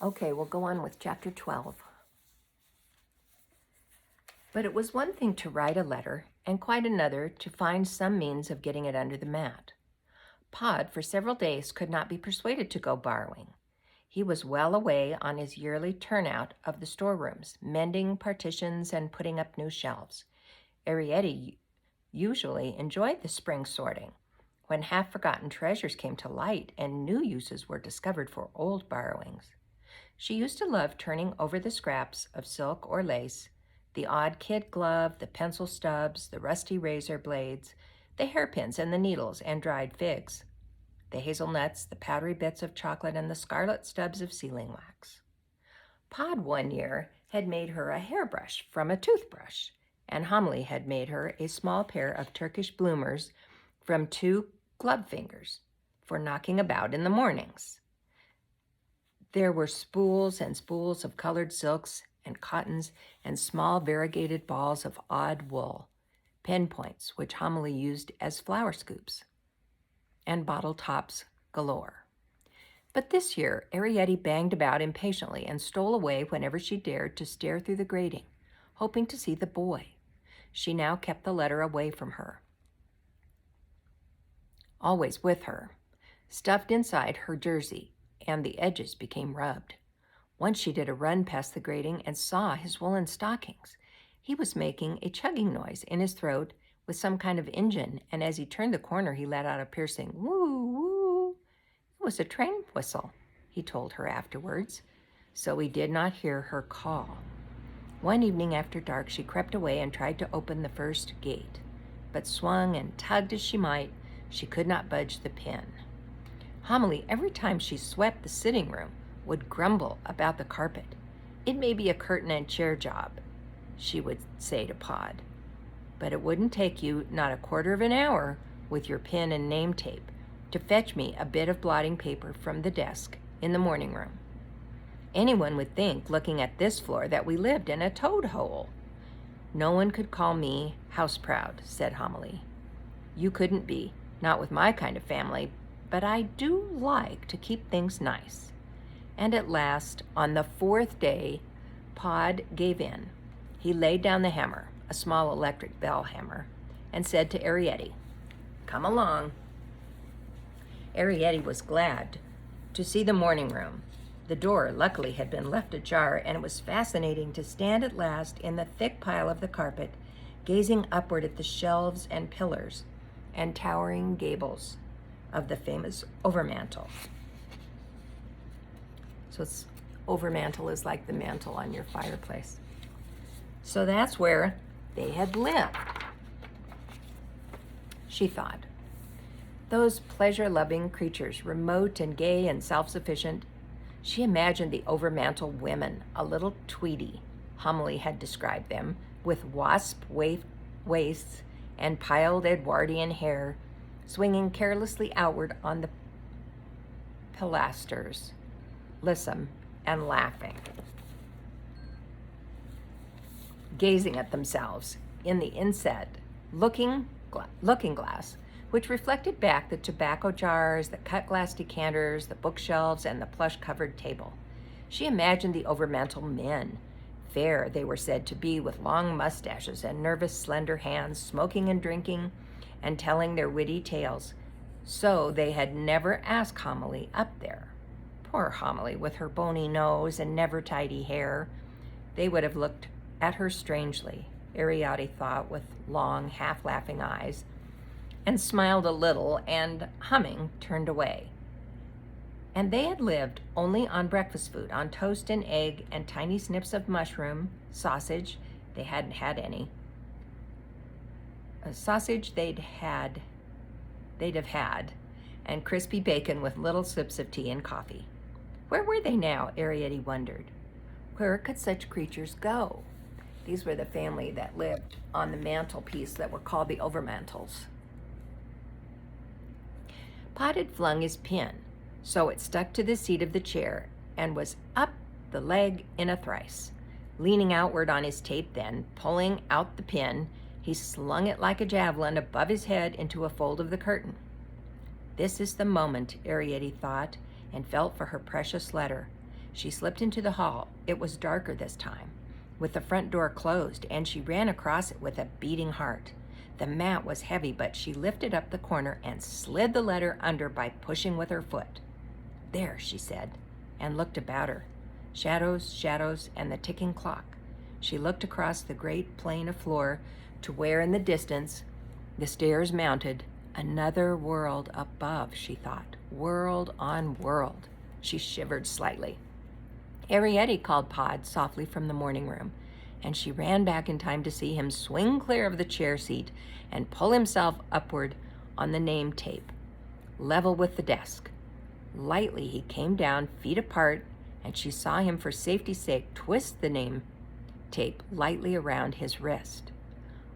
Okay, we'll go on with chapter 12. But it was one thing to write a letter, and quite another to find some means of getting it under the mat. Pod, for several days, could not be persuaded to go borrowing. He was well away on his yearly turnout of the storerooms, mending partitions and putting up new shelves. Arrietty usually enjoyed the spring sorting, when half-forgotten treasures came to light and new uses were discovered for old borrowings. She used to love turning over the scraps of silk or lace, the odd kid glove, the pencil stubs, the rusty razor blades, the hairpins and the needles and dried figs, the hazelnuts, the powdery bits of chocolate, and the scarlet stubs of sealing wax. Pod one year had made her a hairbrush from a toothbrush, and Homily had made her a small pair of Turkish bloomers from 2 glove fingers for knocking about in the mornings. There were spools and spools of colored silks and cottons and small variegated balls of odd wool, pen points which Homily used as flower scoops, and bottle tops galore. But this year, Arrietty banged about impatiently and stole away whenever she dared to stare through the grating, hoping to see the boy. She now kept the letter away from her, always with her, stuffed inside her jersey, and the edges became rubbed. Once she did a run past the grating and saw his woolen stockings. He was making a chugging noise in his throat with some kind of engine, and as he turned the corner, he let out a piercing woo, woo. It was a train whistle, he told her afterwards, so he did not hear her call. One evening after dark, she crept away and tried to open the first gate, but swung and tugged as she might, she could not budge the pin. Homily, every time she swept the sitting room, would grumble about the carpet. "It may be a curtain and chair job," she would say to Pod, "but it wouldn't take you not a quarter of an hour with your pen and name tape to fetch me a bit of blotting paper from the desk in the morning room. Anyone would think, looking at this floor, that we lived in a toad hole." "No one could call me house-proud," said Homily. "You couldn't be, not with my kind of family, but I do like to keep things nice." And at last, on the 4th day, Pod gave in. He laid down the hammer, a small electric bell hammer, and said to Arrietty, "Come along." Arrietty was glad to see the morning room. The door, luckily, had been left ajar, and it was fascinating to stand at last in the thick pile of the carpet, gazing upward at the shelves and pillars and towering gables of the famous overmantel. So overmantel is like the mantle on your fireplace. So that's where they had lived, she thought. Those pleasure-loving creatures, remote and gay and self-sufficient. She imagined the overmantel women, a little Tweety, Homily had described them, with wasp waists and piled Edwardian hair, swinging carelessly outward on the pilasters, lissom and laughing, gazing at themselves in the inset looking glass, which reflected back the tobacco jars, the cut-glass decanters, the bookshelves, and the plush-covered table. She imagined the overmantel men. Fair they were said to be, with long mustaches and nervous, slender hands, smoking and drinking and telling their witty tales. So they had never asked Homily up there. Poor Homily, with her bony nose and never-tidy hair. They would have looked at her strangely, Arrietty thought, with long, half-laughing eyes, and smiled a little, and, humming, turned away. And they had lived only on breakfast food, on toast and egg and tiny snips of mushroom, sausage, they hadn't had any. Sausage they'd have had, and crispy bacon with little sips of tea and coffee. Where were they now, Arrietty wondered. Where could such creatures go? These were the family that lived on the mantelpiece that were called the overmantels. Pod had flung his pen, so it stuck to the seat of the chair and was up the leg in a thrice. Leaning outward on his tape then, pulling out the pin, he slung it like a javelin above his head into a fold of the curtain. This is the moment, Arrietty thought, and felt for her precious letter. She slipped into the hall. It was darker this time, with the front door closed, and she ran across it with a beating heart. The mat was heavy, but she lifted up the corner and slid the letter under by pushing with her foot. "There," she said, and looked about her. Shadows, shadows, and the ticking clock. She looked across the great plain of floor to where in the distance the stairs mounted. Another world above, she thought. World on world. She shivered slightly. Arrietty called Pod softly from the morning room, and she ran back in time to see him swing clear of the chair seat and pull himself upward on the name tape, level with the desk. Lightly he came down, feet apart, and she saw him for safety's sake twist the name tape lightly around his wrist.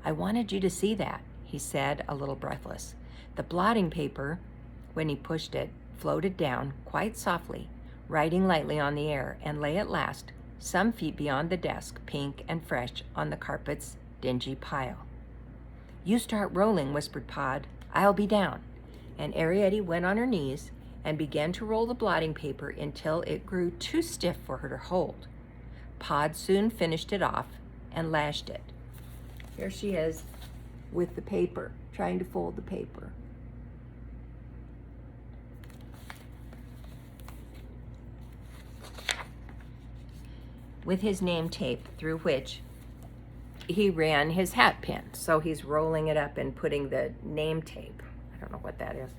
"I wanted you to see that," he said, a little breathless. The blotting paper, when he pushed it, floated down quite softly, riding lightly on the air, and lay at last, some feet beyond the desk, pink and fresh on the carpet's dingy pile. "You start rolling," whispered Pod. "I'll be down." And Arrietty went on her knees and began to roll the blotting paper until it grew too stiff for her to hold. Pod soon finished it off and lashed it. Here she is with the paper, trying to fold the paper. With his name tape through which he ran his hat pin. So he's rolling it up and putting the name tape, I don't know what that is,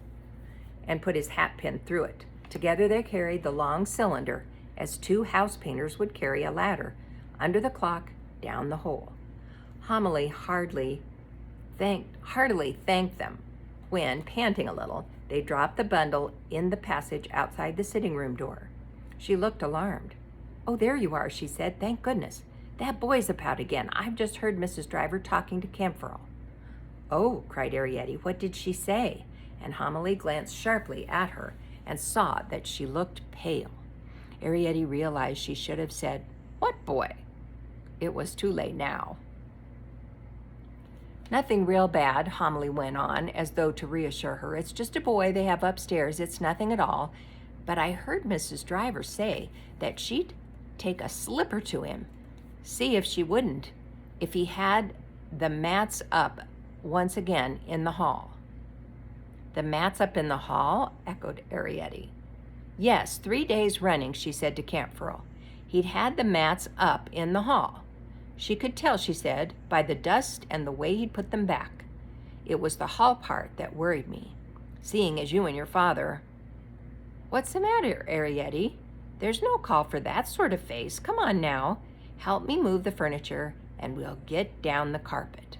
and put his hat pin through it. Together they carried the long cylinder as two house painters would carry a ladder, under the clock, down the hole. Homily heartily thanked them when, panting a little, they dropped the bundle in the passage outside the sitting room door. She looked alarmed. "Oh, there you are," she said. "Thank goodness. That boy's about again. I've just heard Mrs. Driver talking to Camphor." "Oh," cried Arrietty, "what did she say?" And Homily glanced sharply at her and saw that she looked pale. Arrietty realized she should have said, "What boy?" It was too late now. "Nothing real bad," Homily went on, as though to reassure her. "It's just a boy they have upstairs. It's nothing at all. But I heard Mrs. Driver say that she'd take a slipper to him. See if she wouldn't, if he had the mats up once again in the hall." "The mats up in the hall?" echoed Arrietty. "Yes, 3 days running," she said to Camphor. "He'd had the mats up in the hall. She could tell," she said, "by the dust and the way he'd put them back. It was the hall part that worried me, seeing as you and your father—" "What's the matter, Arrietty? There's no call for that sort of face. Come on now. Help me move the furniture, and we'll get down the carpet."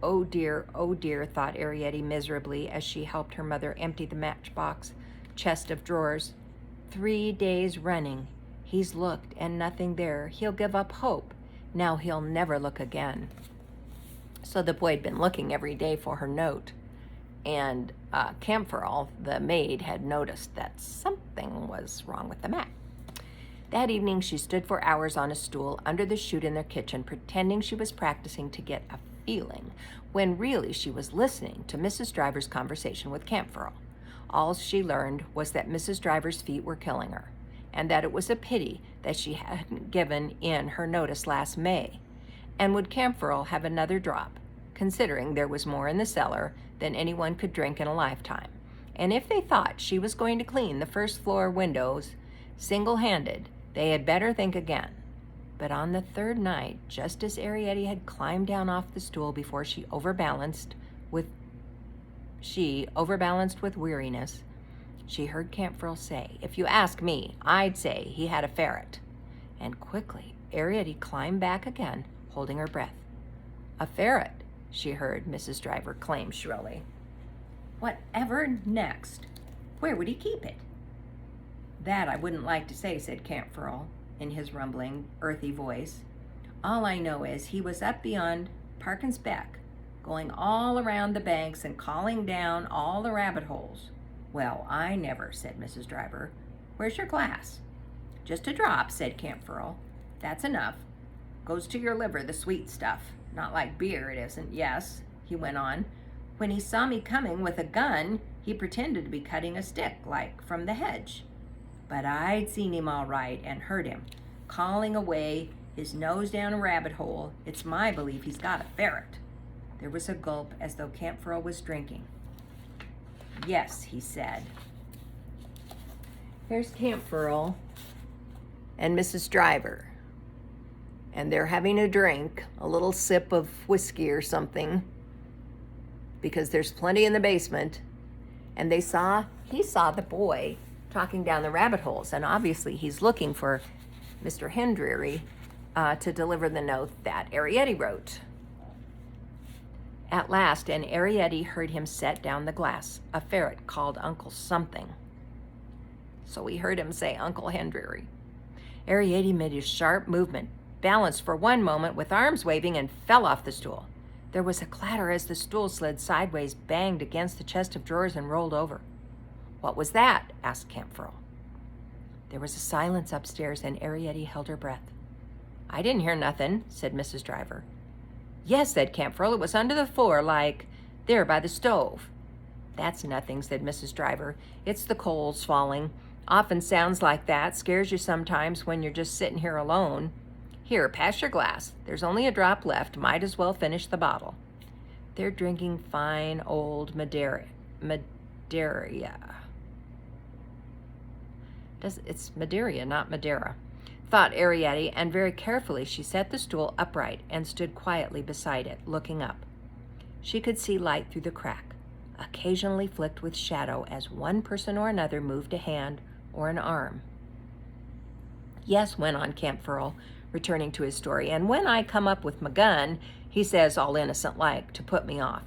Oh dear, thought Arrietty miserably as she helped her mother empty the matchbox chest of drawers. 3 days running. He's looked, and nothing there. He'll give up hope. Now he'll never look again. So the boy had been looking every day for her note, and Camphor, the maid, had noticed that something was wrong with the mat. That evening she stood for hours on a stool under the chute in their kitchen, pretending she was practicing to get a feeling, when really she was listening to Mrs. Driver's conversation with Camphor. All she learned was that Mrs. Driver's feet were killing her, and that it was a pity that she hadn't given in her notice last May. And would Camphor have another drop, considering there was more in the cellar than anyone could drink in a lifetime? And if they thought she was going to clean the first floor windows single-handed, they had better think again. But on the third night, just as Arrietty had climbed down off the stool before she overbalanced with weariness, she heard Camphor say, "If you ask me, I'd say he had a ferret." And quickly, Arrietty climbed back again, holding her breath. "A ferret," she heard Mrs. Driver claim shrilly. "Whatever next? Where would he keep it?" "That I wouldn't like to say," said Camphor in his rumbling, earthy voice. "All I know is he was up beyond Parkin's Beck, going all around the banks and calling down all the rabbit holes." "Well, I never," said Mrs. Driver. "Where's your glass?" "Just a drop," said Camphor. "That's enough. Goes to your liver, the sweet stuff. Not like beer, it isn't. Yes," he went on. "When he saw me coming with a gun, he pretended to be cutting a stick, like from the hedge." but I'd seen him all right and heard him calling away, his nose down a rabbit hole. It's my belief he's got a ferret. There was a gulp as though Camp Furl was drinking. Yes, he said. Here's Camp Furl and Mrs. Driver. And they're having a drink, a little sip of whiskey or something, because there's plenty in the basement. And he saw the boy talking down the rabbit holes, and obviously he's looking for Mr. Hendreary to deliver the note that Arrietty wrote. At last, and Arrietty heard him set down the glass. A ferret called Uncle something. So we heard him say Uncle Hendreary. Arrietty made a sharp movement, balanced for one moment with arms waving, and fell off the stool. There was a clatter as the stool slid sideways, banged against the chest of drawers, and rolled over. What was that? Asked Camp Furl. There was a silence upstairs, and Arrietty held her breath. I didn't hear nothing, said Mrs. Driver. Yes, said Camp Furl, it was under the floor, like there by the stove. That's nothing, said Mrs. Driver. It's the coals falling. Often sounds like that, scares you sometimes when you're just sitting here alone. Here, pass your glass. There's only a drop left. Might as well finish the bottle. They're drinking fine old Madeira. It's Madeira, not Madeira, thought Arrietty, and very carefully she set the stool upright and stood quietly beside it, looking up. She could see light through the crack, occasionally flicked with shadow as one person or another moved a hand or an arm. Yes, went on Camp Furl, returning to his story, and when I come up with my gun, he says, all innocent-like, to put me off.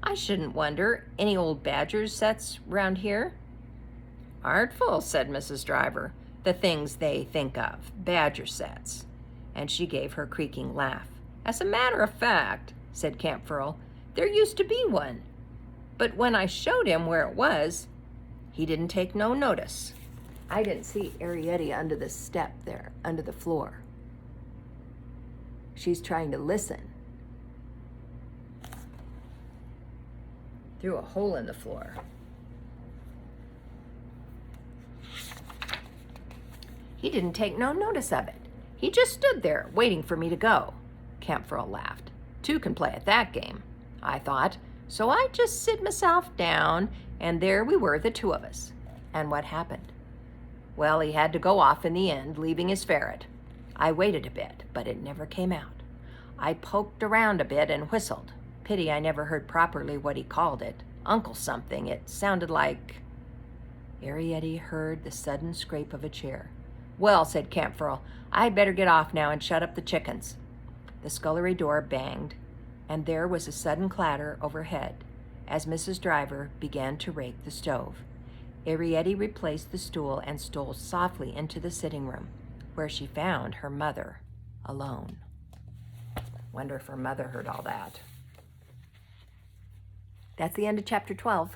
I shouldn't wonder, any old badgers sets round here? Artful, said Mrs. Driver, the things they think of, badger sets. And she gave her creaking laugh. As a matter of fact, said Camp Furl, there used to be one. But when I showed him where it was, he didn't take no notice. I didn't see Arrietty under the step there, under the floor. She's trying to listen through a hole in the floor. He didn't take no notice of it. He just stood there, waiting for me to go. Camp Furl laughed. Two can play at that game, I thought. So I just sit myself down, and there we were, the two of us. And what happened? Well, he had to go off in the end, leaving his ferret. I waited a bit, but it never came out. I poked around a bit and whistled. Pity I never heard properly what he called it. Uncle something. It sounded like... Arrietty heard the sudden scrape of a chair. Well, said Camp Furl, I'd better get off now and shut up the chickens. The scullery door banged, and there was a sudden clatter overhead as Mrs. Driver began to rake the stove. Arrietty replaced the stool and stole softly into the sitting room, where she found her mother alone. Wonder if her mother heard all that. That's the end of chapter 12.